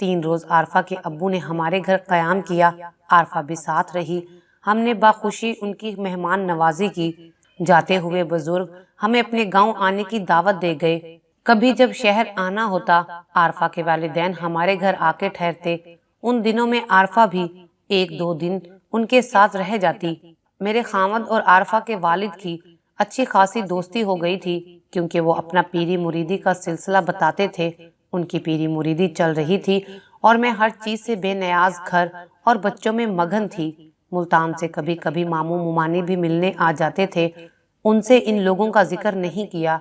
3 روز عارفہ کے ابو نے ہمارے گھر قیام کیا، عارفہ بھی ساتھ رہی۔ ہم نے باخوشی ان کی مہمان نوازی کی۔ جاتے ہوئے بزرگ ہمیں اپنے گاؤں آنے کی دعوت دے گئے۔ کبھی جب شہر آنا ہوتا، عارفہ کے والدین ہمارے گھر آ کے ٹھہرتے۔ ان دنوں میں عارفہ بھی 1-2 دن ان کے ساتھ رہ جاتی۔ میرے خاوند اور عارفہ کے والد کی اچھی خاصی دوستی ہو گئی تھی، کیونکہ وہ اپنا پیری مریدی کا سلسلہ بتاتے تھے۔ ان کی پیری مریدی چل رہی تھی اور میں ہر چیز سے بے نیاز گھر اور بچوں میں مگن تھی۔ ملتان سے کبھی کبھی ماموں ممانی بھی ملنے آ جاتے تھے۔ ان سے ان لوگوں کا ذکر نہیں کیا،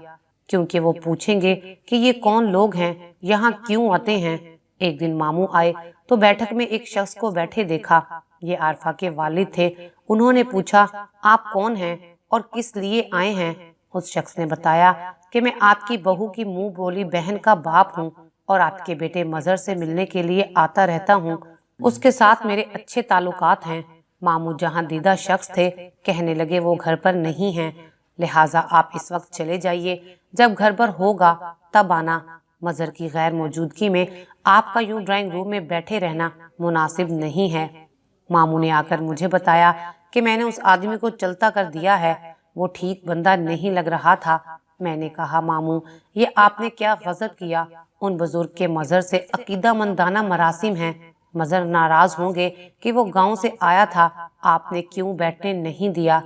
کیونکہ وہ پوچھیں گے کہ یہ کون لوگ ہیں، یہاں کیوں آتے ہیں۔ ایک دن ماموں آئے تو بیٹھک میں ایک شخص کو بیٹھے دیکھا۔ یہ عارفہ کے والد تھے۔ انہوں نے پوچھا، آپ کون ہیں اور کس لیے آئے ہیں؟ اس شخص نے بتایا کہ میں آپ کی بہو کی منہ بولی بہن کا باپ ہوں اور آپ کے بیٹے مظہر سے ملنے کے لیے آتا رہتا ہوں۔ اس کے ساتھ میرے اچھے تعلقات ہیں۔ ماموں جہاں دیدہ شخص تھے، کہنے لگے وہ گھر پر نہیں ہیں، لہٰذا آپ اس وقت چلے جائیے، جب گھر پر ہوگا تب آنا۔ مظہر کی غیر موجودگی میں آپ کا یوں ڈرائنگ روم میں بیٹھے رہنا مناسب نہیں ہے۔ ماموں نے آ کر مجھے بتایا کہ میں نے اس آدمی کو چلتا کر دیا ہے، وہ ٹھیک بندہ نہیں لگ رہا تھا۔ میں نے کہا، ماموں یہ آپ نے کیا غضب کیا؟ ان بزرگ کے مظہر سے عقیدہ مندانہ مراسم ہیں، مظہر ناراض ہوں گے کہ وہ گاؤں سے آیا تھا، آپ نے کیوں بیٹھنے نہیں دیا؟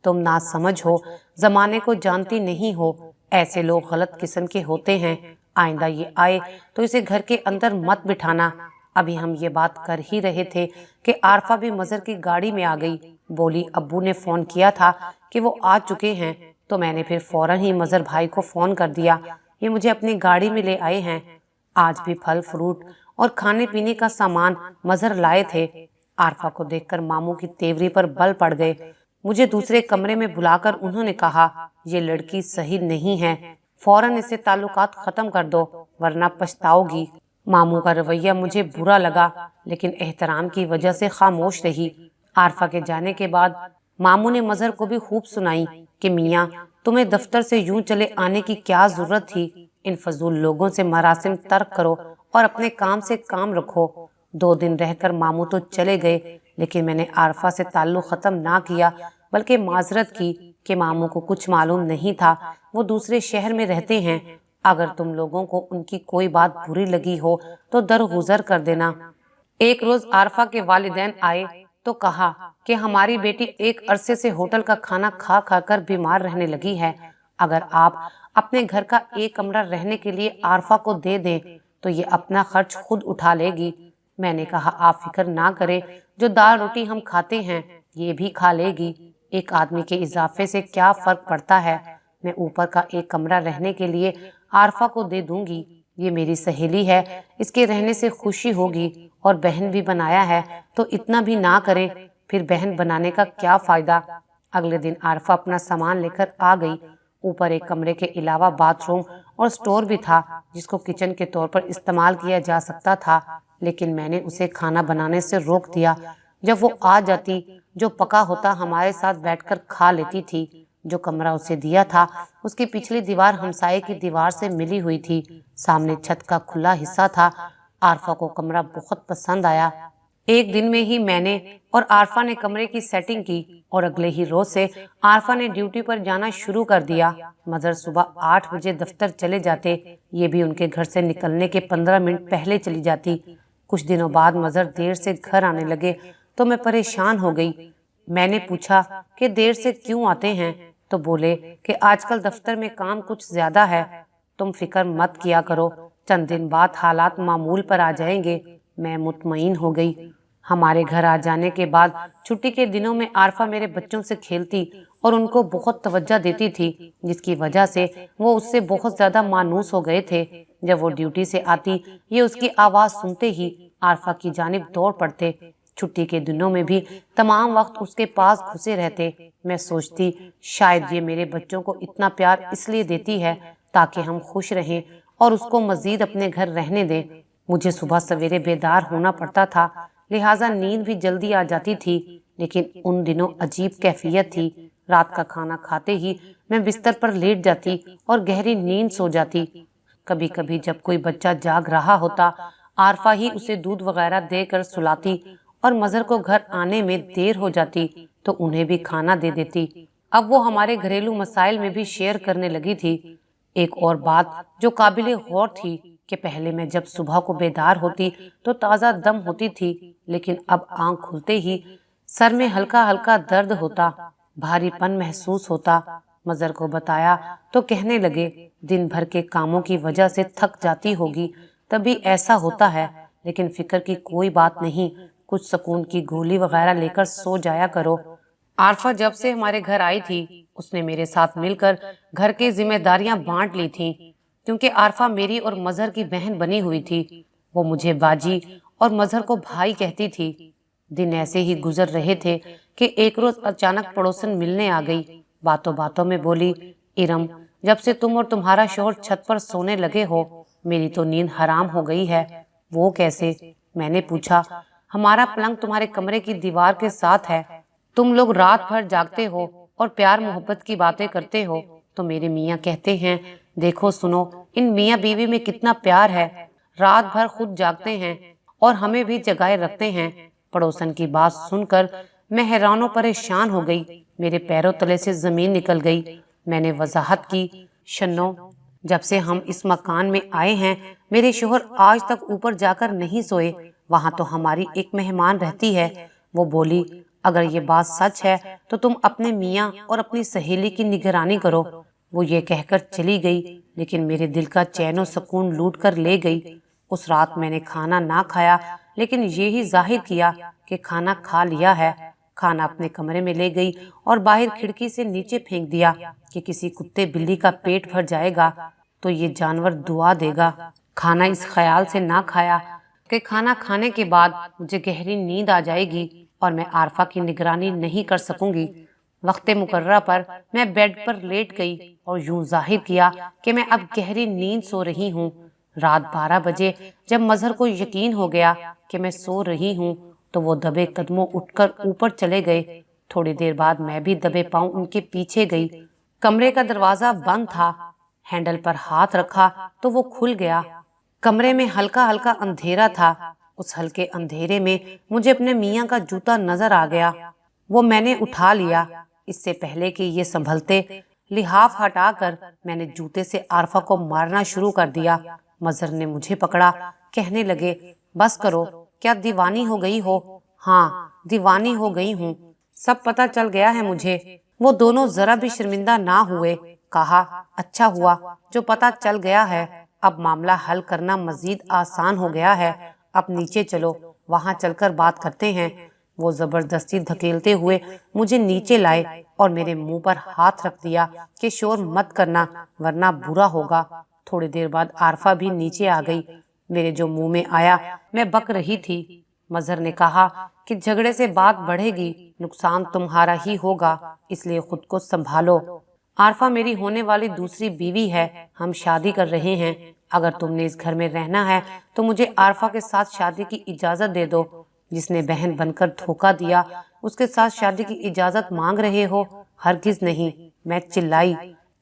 تم نہ سمجھ ہو، زمانے کو جانتی نہیں ہو، ایسے لوگ غلط قسم کے ہوتے ہیں، آئندہ یہ آئے تو اسے گھر کے اندر مت بٹھانا۔ ابھی ہم یہ بات کر ہی رہے تھے کہ عارفہ بھی مظہر کی گاڑی میں آ گئی۔ بولی ابو نے فون کیا تھا کہ وہ آ چکے ہیں، تو میں نے پھر فوراً ہی مظہر بھائی کو فون کر دیا، یہ مجھے اپنی گاڑی میں لے آئے ہیں۔ آج بھی پھل فروٹ اور کھانے پینے کا سامان مظہر لائے تھے۔ عارفہ کو دیکھ کر ماموں کی تیوری پر بل پڑ گئے۔ مجھے دوسرے کمرے میں بلا کر انہوں نے کہا، یہ لڑکی صحیح نہیں ہے، فوراً اس سے تعلقات ختم کر دو ورنہ پچھتاؤ گی۔ ماموں کا رویہ مجھے برا لگا، لیکن احترام کی وجہ سے خاموش رہی۔ عارفہ کے جانے کے بعد ماموں نے مظہر کو بھی خوب سنائی کہ میاں تمہیں دفتر سے یوں چلے آنے کی کیا ضرورت تھی؟ ان فضول لوگوں سے مراسم ترک کرو اور اپنے کام سے کام رکھو۔ 2 دن رہ کر ماموں تو چلے گئے، لیکن میں نے عارفہ سے تعلق ختم نہ کیا، بلکہ معذرت کی کہ ماموں کو کچھ معلوم نہیں تھا، وہ دوسرے شہر میں رہتے ہیں۔ اگر تم لوگوں کو ان کی کوئی بات بری لگی ہو تو درگزر کر دینا۔ ایک روز عارفہ کے والدین آئے تو کہا کہ ہماری بیٹی ایک عرصے سے ہوٹل کا کھانا کھا کھا کر بیمار رہنے لگی ہے، اگر آپ اپنے گھر کا ایک کمرہ رہنے کے لیے عارفہ کو دے دیں تو یہ اپنا خرچ خود اٹھا لے گی۔ میں نے کہا، آپ فکر نہ کریں، جو دال روٹی ہم کھاتے ہیں یہ بھی کھا لے گی، ایک آدمی کے اضافے سے کیا فرق پڑتا ہے۔ میں اوپر کا ایک کمرہ رہنے کے لیے عارفہ کو دے دوں گی، یہ میری سہیلی ہے، اس کے رہنے سے خوشی ہوگی، اور بہن بھی بنایا ہے تو اتنا بھی نہ کریں، پھر بہن بنانے کا کیا فائدہ۔ اگلے دن عارفہ اپنا سامان لے کر آ گئی۔ اوپر ایک کمرے کے علاوہ باتھ روم اور سٹور بھی تھا، جس کو کچن کے طور پر استعمال کیا جا سکتا تھا، لیکن میں نے اسے کھانا بنانے سے روک دیا۔ جب وہ آ جاتی، جو پکا ہوتا ہمارے ساتھ بیٹھ کر کھا لیتی تھی۔ جو کمرہ اسے دیا تھا اس کی پچھلی دیوار ہمسائے کی دیوار سے ملی ہوئی تھی، سامنے چھت کا کھلا حصہ تھا۔ عارفہ کو کمرہ بہت پسند آیا۔ ایک دن میں ہی میں نے اور عارفہ نے کمرے کی سیٹنگ کی، اور اگلے ہی روز سے عارفہ نے ڈیوٹی پر جانا شروع کر دیا۔ مظہر صبح 8 بجے دفتر چلے جاتے، یہ بھی ان کے گھر سے نکلنے کے 15 منٹ پہلے چلی جاتی۔ کچھ دنوں بعد مظہر دیر سے گھر آنے لگے تو میں پریشان ہو گئی۔ میں نے پوچھا کہ دیر سے کیوں آتے ہیں، تو بولے کہ آج کل دفتر میں کام کچھ زیادہ ہے، تم فکر مت کیا کرو، چند دن بعد حالات معمول پر آ جائیں گے۔ میں مطمئن ہو گئی۔ ہمارے گھر آ جانے کے بعد چھٹی کے دنوں میں عارفہ میرے بچوں سے کھیلتی اور ان کو بہت توجہ دیتی تھی، جس کی وجہ سے وہ اس سے بہت زیادہ مانوس ہو گئے تھے۔ جب وہ ڈیوٹی سے آتی، یہ اس کی آواز سنتے ہی عارفہ کی جانب دوڑ پڑتے۔ چھٹی کے دنوں میں بھی تمام وقت اس کے پاس گھسے رہتے۔ میں سوچتی شاید یہ میرے بچوں کو اتنا پیار اس لیے دیتی ہے تاکہ ہم خوش رہیں اور اس کو مزید اپنے گھر رہنے دیں۔ مجھے صبح سویرے بیدار ہونا پڑتا تھا، لہٰذا نیند بھی جلدی آ جاتی تھی، لیکن ان دنوں عجیب کیفیت تھی۔ رات کا کھانا کھاتے ہی میں بستر پر لیٹ جاتی اور گہری نیند سو جاتی۔ کبھی کبھی جب کوئی بچہ جاگ رہا ہوتا، عارفہ ہی اسے دودھ وغیرہ دے کر سلاتی اور مظہر کو گھر آنے میں دیر ہو جاتی تو انہیں بھی کھانا دے دیتی۔ اب وہ ہمارے گھریلو مسائل میں بھی شیئر کرنے لگی تھی۔ ایک اور بات جو قابل غور تھی کہ پہلے میں جب صبح کو بیدار ہوتی تو تازہ دم ہوتی تھی، لیکن اب آنکھ کھلتے ہی سر میں ہلکا ہلکا درد ہوتا، بھاری پن محسوس ہوتا۔ مظہر کو بتایا تو کہنے لگے دن بھر کے کاموں کی وجہ سے تھک جاتی ہوگی تبھی ایسا ہوتا ہے، لیکن فکر کی کوئی بات نہیں، کچھ سکون کی گولی وغیرہ لے کر سو جایا کرو۔ عارفہ جب سے ہمارے گھر آئی تھی اس نے میرے ساتھ مل کر گھر کی ذمہ داریاں بانٹ لی تھیں، کیونکہ عارفہ میری اور مظہر کی بہن بنی ہوئی تھی۔ وہ مجھے باجی اور مظہر کو بھائی کہتی تھی۔ دن ایسے ہی گزر رہے تھے کہ ایک روز اچانک پڑوسن ملنے آ گئی۔ باتوں باتوں میں بولی، ارم، جب سے تم اور تمہارا شوہر چھت پر سونے لگے ہو میری تو نیند حرام ہو گئی ہے۔ وہ کیسے؟ میں نے پوچھا۔ ہمارا پلنگ تمہارے کمرے کی دیوار کے ساتھ ہے، تم لوگ رات بھر جاگتے ہو اور پیار محبت کی باتیں کرتے ہو تو میرے میاں کہتے ہیں دیکھو سنو ان میاں بیوی میں کتنا پیار ہے، رات بھر خود جاگتے ہیں اور ہمیں بھی جگائے رکھتے ہیں۔ پڑوسن کی بات سن کر میں حیران و پریشان ہو گئی، میرے پیروں تلے سے زمین نکل گئی۔ میں نے وضاحت کی، شنو، جب سے ہم اس مکان میں آئے ہیں میرے شوہر آج تک اوپر جا کر نہیں سوئے، وہاں تو ہماری ایک مہمان رہتی ہے۔ وہ بولی، اگر یہ بات سچ ہے تو تم اپنے میاں اور اپنی سہیلی کی نگرانی کرو۔ وہ یہ کہہ کر چلی گئی، لیکن میرے دل کا چین و سکون لوٹ کر لے گئی۔ اس رات میں نے کھانا نہ کھایا، لیکن یہی ظاہر کیا کہ کھانا کھا لیا ہے۔ کھانا اپنے کمرے میں لے گئی اور باہر کھڑکی سے نیچے پھینک دیا کہ کسی کتے بلی کا پیٹ بھر جائے گا تو یہ جانور دعا دے گا۔ کھانا اس خیال سے نہ کھایا کہ کھانا کھانے کے بعد مجھے گہری نیند آ جائے گی اور میں عارفہ کی نگرانی نہیں کر سکوں گی۔ وقت مقررہ پر میں بیڈ پر لیٹ گئی اور یوں ظاہر کیا کہ میں اب گہری نیند سو رہی ہوں۔ رات 12 بجے جب مظہر کو یقین ہو گیا کہ میں سو رہی ہوں تو وہ دبے قدموں اٹھ کر اوپر چلے گئے۔ تھوڑی دیر بعد میں بھی دبے پاؤں ان کے پیچھے گئی۔ کمرے کا دروازہ بند تھا، ہینڈل پر ہاتھ رکھا تو وہ کھل گیا۔ کمرے میں ہلکا ہلکا اندھیرا تھا، اس ہلکے اندھیرے میں مجھے اپنے میاں کا جوتا نظر آ گیا۔ وہ میں نے اٹھا لیا۔ اس سے پہلے کہ یہ سنبھلتے، لحاف ہٹا کر میں نے جوتے سے عارفہ کو مارنا شروع کر دیا۔ مظہر نے مجھے پکڑا، کہنے لگے بس کرو، کیا دیوانی ہو گئی ہو؟ ہاں دیوانی ہو گئی ہوں، سب پتہ چل گیا ہے مجھے۔ وہ دونوں ذرا بھی شرمندہ نہ ہوئے، کہا اچھا ہوا جو پتہ چل گیا ہے، اب معاملہ حل کرنا مزید آسان ہو گیا ہے، اب نیچے چلو، وہاں چل کر بات کرتے ہیں۔ وہ زبردستی دھکیلتے ہوئے مجھے نیچے لائے اور میرے منہ پر ہاتھ رکھ دیا کہ شور مت کرنا ورنہ برا ہوگا۔ تھوڑی دیر بعد عارفہ بھی نیچے آ گئی۔ میرے جو منہ میں آیا میں بک رہی تھی۔ مظہر نے کہا کہ جھگڑے سے بات بڑھے گی، نقصان تمہارا ہی ہوگا، اس لیے خود کو سنبھالو۔ عارفہ میری ہونے والی دوسری بیوی ہے، ہم شادی کر رہے ہیں، اگر تم نے اس گھر میں رہنا ہے تو مجھے عارفہ کے ساتھ شادی کی اجازت دے دو۔ جس نے بہن بن کر دھوکہ دیا اس کے ساتھ شادی کی اجازت مانگ رہے ہو؟ ہرگز نہیں، میں چلائی۔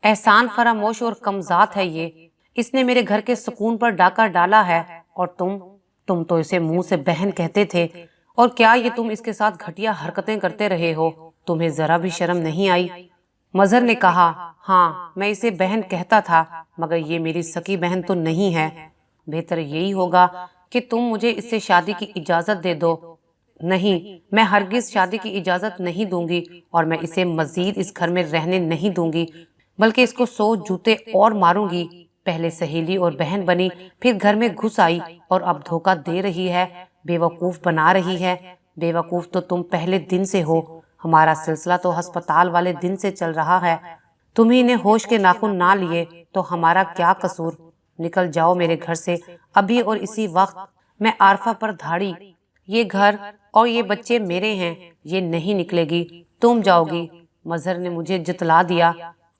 احسان فراموش اور کم ذات ہے یہ، اس نے میرے گھر کے سکون پر ڈاکہ ڈالا ہے، اور تم تو اسے منہ سے بہن کہتے تھے، اور کیا یہ تم اس کے ساتھ گھٹیا حرکتیں کرتے رہے ہو؟ تمہیں ذرا بھی شرم نہیں آئی؟ مظہر نے کہا ہاں میں اسے بہن کہتا تھا، مگر یہ میری سکی بہن تو نہیں ہے۔ بہتر یہی ہوگا کہ تم مجھے اس سے شادی کی اجازت دے دو۔ نہیں، میں ہرگز شادی کی اجازت نہیں دوں گی، اور میں اسے مزید اس گھر میں رہنے نہیں دوں گی، بلکہ اس کو 100 جوتے اور ماروں گی۔ پہلے سہیلی اور بہن بنی، پھر گھر میں گھس آئی اور اب دھوکہ دے رہی ہے، بے وقوف بنا رہی ہے۔ بے وقوف تو تم پہلے دن سے ہو، ہمارا سلسلہ تو ہسپتال والے دن سے چل رہا ہے، تمہیں نے ہوش کے ناخن نہ لیے تو ہمارا کیا قصور؟ نکل جاؤ میرے گھر سے ابھی اور اسی وقت۔ میں عارفہ پر دھاڑی، یہ گھر اور یہ بچے میرے ہیں، یہ نہیں نکلے گی، تم جاؤ گی۔ مظہر نے مجھے جتلا دیا،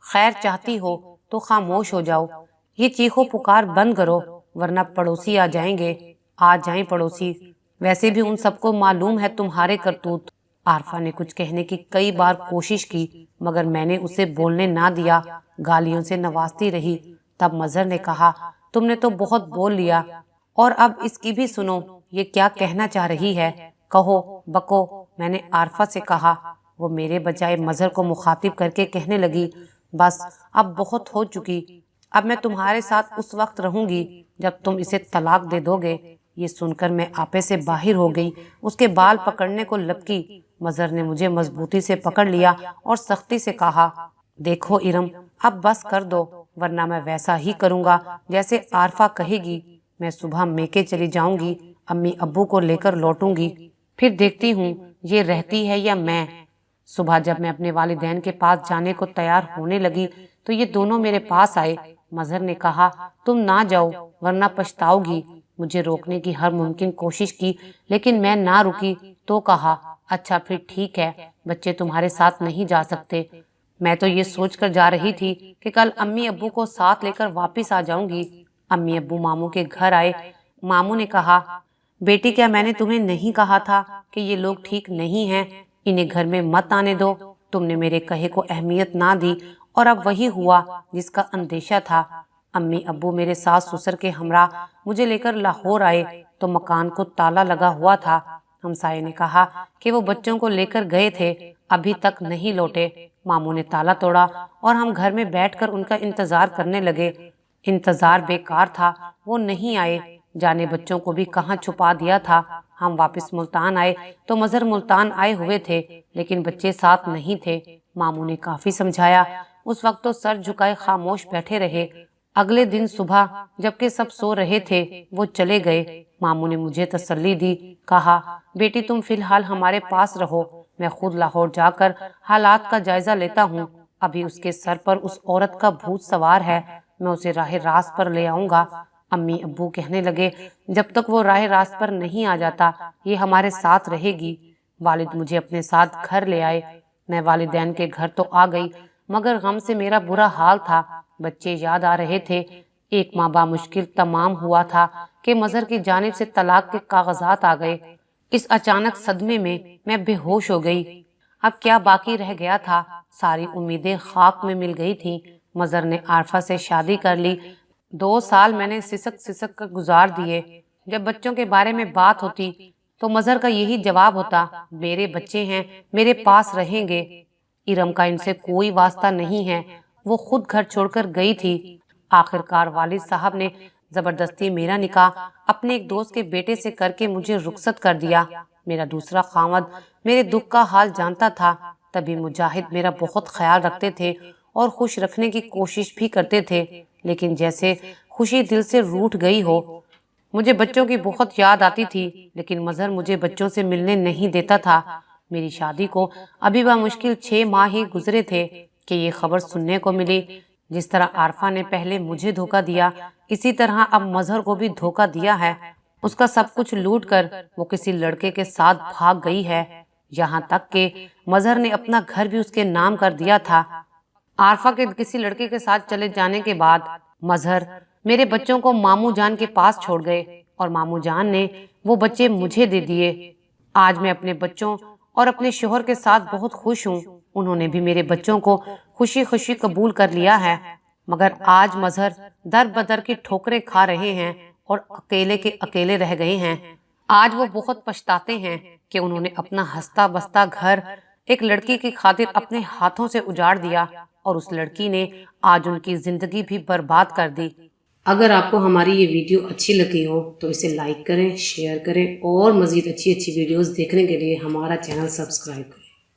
خیر چاہتی ہو تو خاموش ہو جاؤ، یہ چیخو پکار بند کرو ورنہ پڑوسی آ جائیں گے۔ آ جائیں پڑوسی، ویسے بھی ان سب کو معلوم ہے تمہارے کرتوت۔ عارفہ نے کچھ کہنے کی کئی بار کوشش کی مگر میں نے اسے بولنے نہ دیا، گالیوں سے نوازتی رہی۔ تب مظہر نے کہا تم نے تو بہت بول لیا، اور اب اس کی بھی سنو، یہ کیا کہنا چاہ رہی ہے، کہو بکو، میں نے عارفہ سے کہا۔ وہ میرے بجائے مظہر کو مخاطب کر کے کہنے لگی، بس اب بہت ہو چکی، اب میں تمہارے ساتھ اس وقت رہوں گی جب تم اسے طلاق دے دو گے۔ یہ سن کر میں آپے سے باہر ہو گئی، اس کے بال پکڑنے کو لپکی۔ مظہر نے مجھے مضبوطی سے پکڑ لیا اور سختی سے کہا، دیکھو ارم، اب بس کر دو، ورنہ میں ویسا ہی کروں گا جیسے عارفہ کہے گی۔ میں صبح میکے چلی جاؤں گی، امی ابو کو لے کر لوٹوں گی، پھر دیکھتی ہوں یہ رہتی ہے یا میں۔ صبح جب میں اپنے والدین کے پاس جانے کو تیار ہونے لگی تو یہ دونوں میرے پاس آئے۔ مظہر نے کہا، تم نہ جاؤ ورنہ پچھتاؤ گی۔ مجھے روکنے کی ہر ممکن کوشش کی لیکن میں نہ رکی تو کہا، اچھا پھر ٹھیک ہے، بچے تمہارے ساتھ نہیں جا سکتے۔ میں تو یہ سوچ کر جا رہی تھی کہ کل امی ابو کو ساتھ لے کر واپس آ جاؤں گی۔ امی ابو ماموں کے گھر آئے۔ ماموں نے کہا، بیٹی کیا میں نے تمہیں نہیں کہا تھا کہ یہ لوگ ٹھیک نہیں ہیں، انہیں گھر میں مت آنے دو؟ تم نے میرے کہے کو اہمیت نہ دی اور اب وہی ہوا جس کا اندیشہ تھا۔ امی ابو میرے ساس سسر کے ہمراہ مجھے لے کر لاہور آئے تو مکان کو تالا لگا ہوا تھا۔ ہمسائے نے کہا کہ وہ بچوں کو لے کر گئے تھے، ابھی تک نہیں لوٹے۔ ماموں نے تالا توڑا اور ہم گھر میں بیٹھ کر ان کا انتظار کرنے لگے۔ انتظار بیکار تھا، وہ نہیں آئے، جانے بچوں کو بھی کہاں چھپا دیا تھا۔ ہم واپس ملتان آئے تو مظہر ملتان آئے ہوئے تھے لیکن بچے ساتھ نہیں تھے۔ ماموں نے کافی سمجھایا، اس وقت تو سر جھکائے خاموش بیٹھے رہے۔ اگلے دن صبح جبکہ سب سو رہے تھے وہ چلے گئے۔ ماموں نے مجھے تسلی دی، کہا، بیٹی تم فی الحال ہمارے پاس رہو، میں خود لاہور جا کر حالات کا جائزہ لیتا ہوں۔ ابھی اس کے سر پر اس عورت کا بھوت سوار ہے، میں اسے راہ راست پر لے آؤں گا۔ امی ابو کہنے لگے، جب تک وہ راہ راست پر نہیں آ جاتا یہ ہمارے ساتھ رہے گی۔ والد مجھے اپنے ساتھ گھر لے آئے۔ میں والدین کے گھر تو آ گئی مگر غم سے میرا برا حال تھا، بچے یاد آ رہے تھے۔ ایک ماہ بامشکل تمام ہوا تھا کہ مظہر کی جانب سے طلاق کے کاغذات آ گئے۔ اس اچانک صدمے میں بے ہوش ہو گئی۔ اب کیا باقی رہ گیا تھا؟ ساری امیدیں خاک میں مل گئی تھیں۔ مظہر نے عارفہ سے شادی کر لی۔ 2 سال میں نے سسک سسک کر گزار دیے۔ جب بچوں کے بارے میں بات ہوتی تو مظہر کا یہی جواب ہوتا، میرے بچے ہیں، میرے پاس رہیں گے۔ ارم کا ان سے کوئی واسطہ نہیں ہے، وہ خود گھر چھوڑ کر گئی تھی۔ آخر کار والد صاحب نے زبردستی میرا نکاح اپنے ایک دوست کے بیٹے سے کر کے مجھے رخصت کر دیا۔ میرا دوسرا خاوند میرے دکھ کا حال جانتا تھا، تبھی مجاہد میرا بہت خیال رکھتے تھے اور خوش رکھنے کی کوشش بھی کرتے تھے، لیکن جیسے خوشی دل سے روٹھ گئی ہو۔ مجھے بچوں کی بہت یاد آتی تھی لیکن مظہر مجھے بچوں سے ملنے نہیں دیتا تھا۔ میری شادی کو ابھی بمشکل 6 ماہ ہی گزرے تھے کہ یہ خبر سننے کو ملی۔ جس طرح عارفہ نے پہلے مجھے دھوکہ دیا، اسی طرح اب مظہر کو بھی دھوکہ دیا ہے۔ اس کا سب کچھ لوٹ کر وہ کسی لڑکے کے ساتھ بھاگ گئی ہے، یہاں تک کہ مظہر نے اپنا گھر بھی اس کے نام کر دیا تھا۔ عارفہ کے کسی لڑکے کے ساتھ چلے جانے کے بعد مظہر میرے بچوں کو ماموں جان کے پاس چھوڑ گئے اور ماموں جان نے وہ بچے مجھے دے دیے۔ آج میں اپنے بچوں اور اپنے شوہر کے ساتھ بہت خوش ہوں، انہوں نے بھی میرے بچوں کو خوشی خوشی قبول کر لیا ہے، مگر آج مظہر در بدر کی ٹھوکریں کھا رہے ہیں اور اکیلے کے اکیلے رہ گئے ہیں۔ آج وہ بہت پچھتاتے ہیں کہ انہوں نے اپنا ہنستا بستا گھر ایک لڑکی کی خاطر اپنے ہاتھوں سے اجاڑ دیا اور اس لڑکی نے آج ان کی زندگی بھی برباد کر دی۔ اگر آپ کو ہماری یہ ویڈیو اچھی لگی ہو تو اسے لائک کریں، شیئر کریں اور مزید اچھی ویڈیوز دیکھنے کے لیے ہمارا چینل سبسکرائب کریں۔